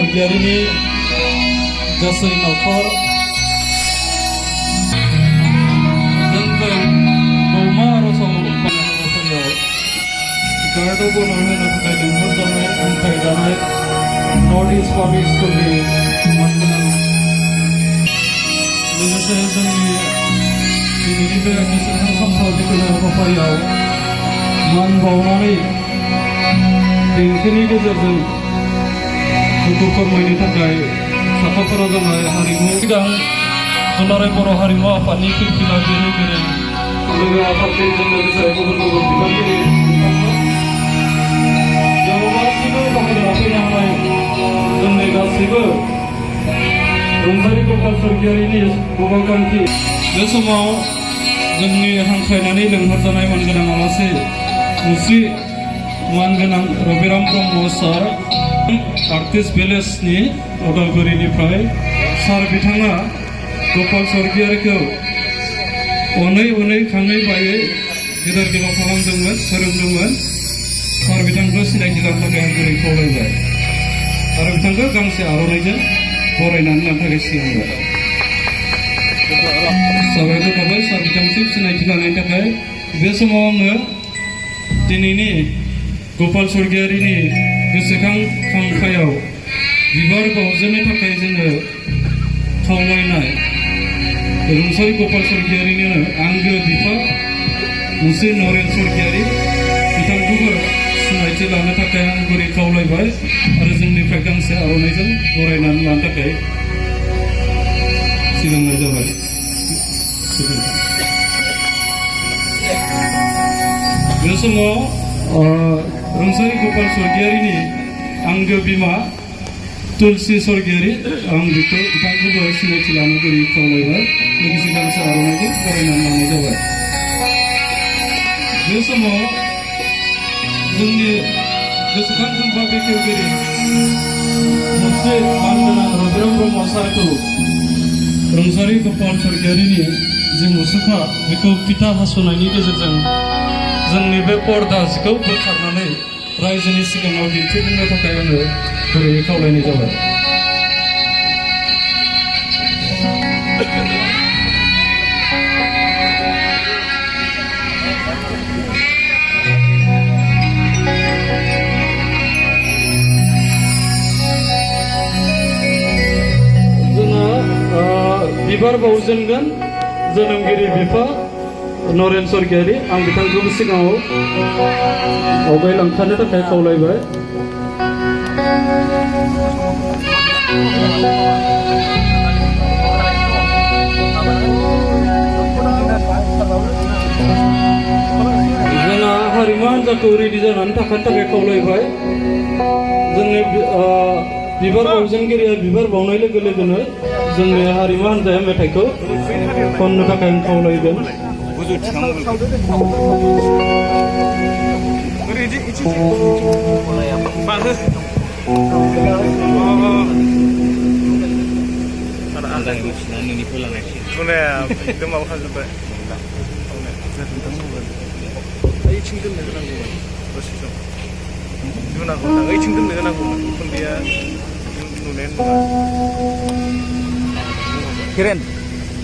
Surgiarini Gasai Nokor Zengkau Boma Rosau Panasaya Gardo Bonohe Nakai Dengar Damai Antai Damai Northeast Public School di Manganan Logose Zengni Ini Bea Kisahkan Sampai Dikenar Papayau Man Baunani Dengkini Gezerjeng Untuk permaini takai Saka Paragamai Harimu Sidang Dunarai Poro Harimu Apani Kipila Giri Giri Lega Apati Jendel Saya Gubernur Dika Giri Jawaban Sibu Bahaya Api Yang Lain Jendega Sibu Rungsari Kokal Surgiari ini Bukan Ki Semua Jengni Hangkainani Lengharjanai Manganang Alasi Musi Manganang Robiram Promo Sar Artist Village ni Odalguri ni Prai Sar Bitanga Gopal Surgiarikau Onai Kangai Baye Hidar Gila Kalam Dungan Sarum Dungan Sar Bitanga Sinai Gila Kalam Guri Kolai Baye Sar Bitanga Gangsi Aronaja Borainan Nantagai Sianga Sabai itu kabar Sar Bitanga Sinai Gila Nantagai Besemua Dinini Gopal Surgiari ni Gosekang Kangkayau Bibar Bauzani Takai जोङो खावलायनाय Rungsari Gopal Surgiari ni Anggo Bifa Musi Noren Surgiari Bitangkौबो सिनायथि लानो थाखाय आं गुरै खावलायबाय आरो जोंनिफ्राय गांसे आर'नाइजों बरायनानै लानो थाखाय सिगांनाय जाबाय बे समाव Rungsari Gopal Surgiarini Anggo Bima Tulsi Surgiari Ang Biko Bitangkौबो सिनायथि लानो गुरै खावलायबाय लोगोसे गांसे आर'नाइजों बरायनानै लानाय जाबाय बे समाव जोंनि गोसोखां खाम्फा बेखेवगिरि मोनसे मानगोनां रबिराम ब्रह्म सारखौ Rungsari Gopal Surgiarini जि मुसुखा बेखौ फिथा हास'नायनि गेजेरजों जोंनि बे पर्दा जिखौ बोखारनानै रायजोनि सिगाङाव दिन्थिफुंनो थाखाय आङो गुरैयै खावलायनाय जाबाय बिबार बावजेनगोन जोनोमगिरि बिफा नरेन Surgiari आं बिथांखौबो सिगाङाव आवगायलांफानो थाखाय खावलायबाय जोंहा हारिमु हान्जाखौ रेडि जानानै थाखानो थाखाय खावलायबाय जोंनि बिबार बावजेनगिरिया बिबार बावनाय लोगो लोगोनो जोंनि हारिमु हान्जाया मेथाइखौ खननो थाखाय आं खावलायगोन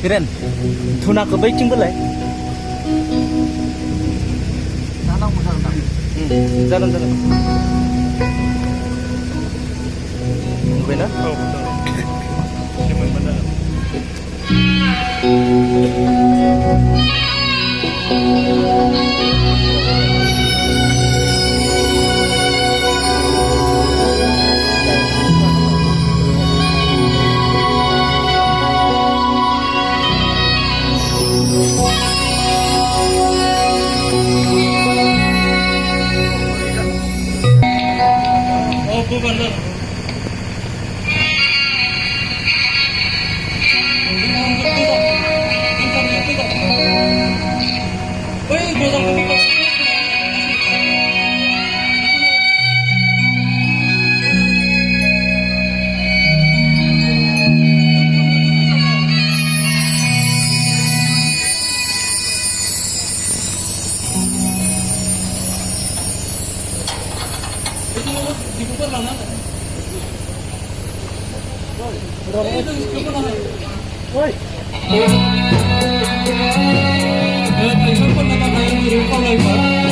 Kiren, tuna ke baik cinggalai. Jalan. Benar? Oh, betul. Cuman benar. Ikan naman kayo ng rupa lang ba?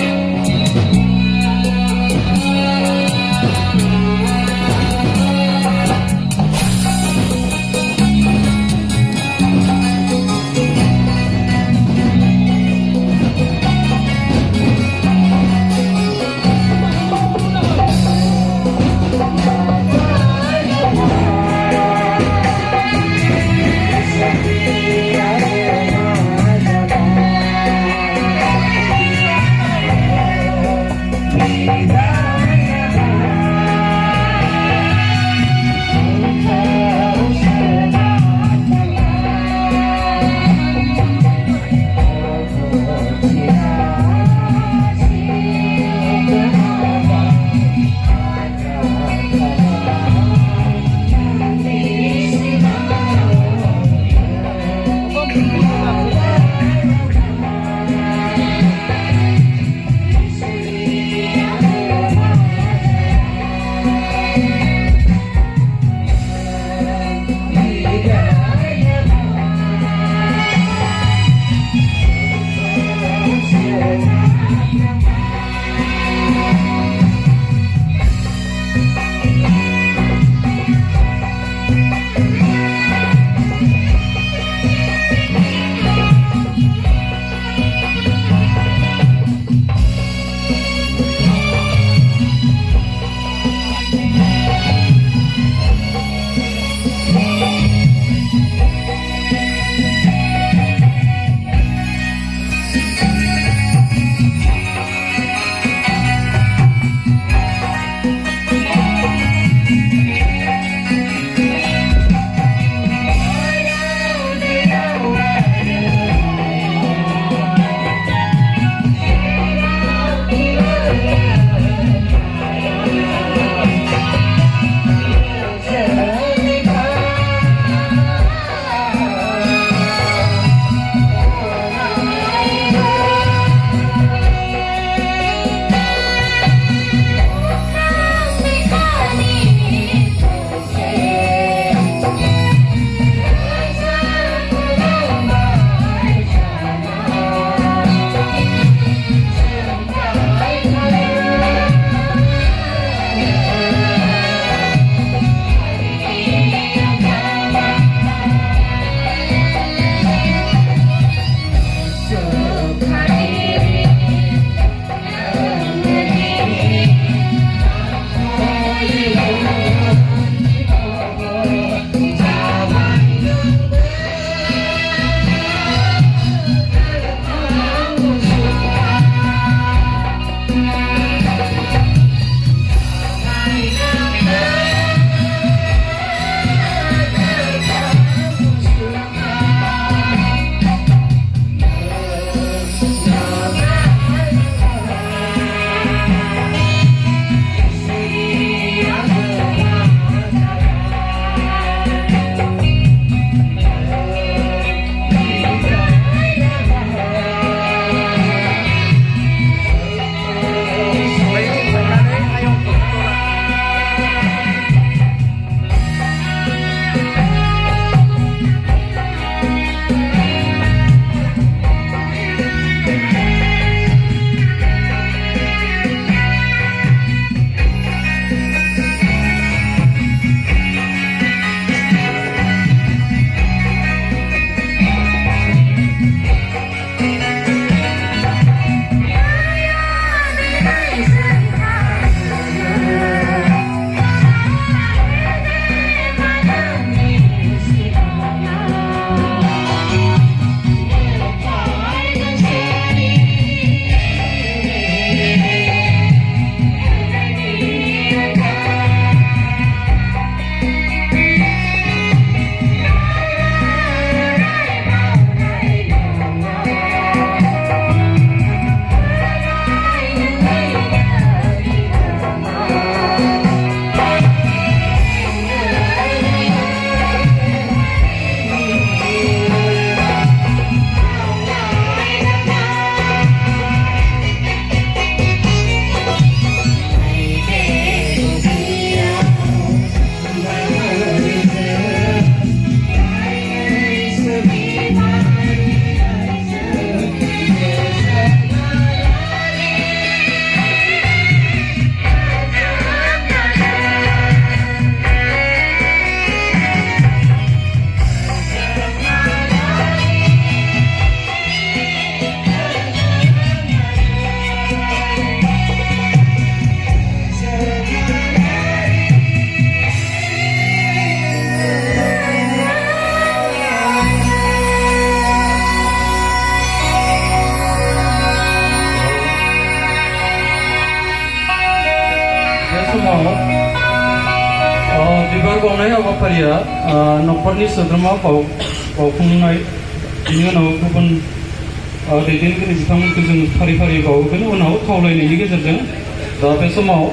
बिबार बावनाय हाबाफारिया न'खरनि सोद्रोमा बावफुंनाय बिनि उनाव गुबुन दैदेनगिरि बिथांमोनखौ जों फारि फारि बावगोन उनाव खावलायनायनि गेजेरजों दा बे समाव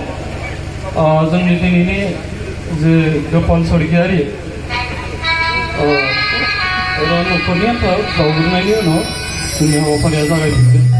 जोंनि दिनैनि जे गोपाल स्वर्गियारि न'खरनि आन्था बावग्रोनायनि उनाव जोंनि हाबाफारिया जागायफिनगोन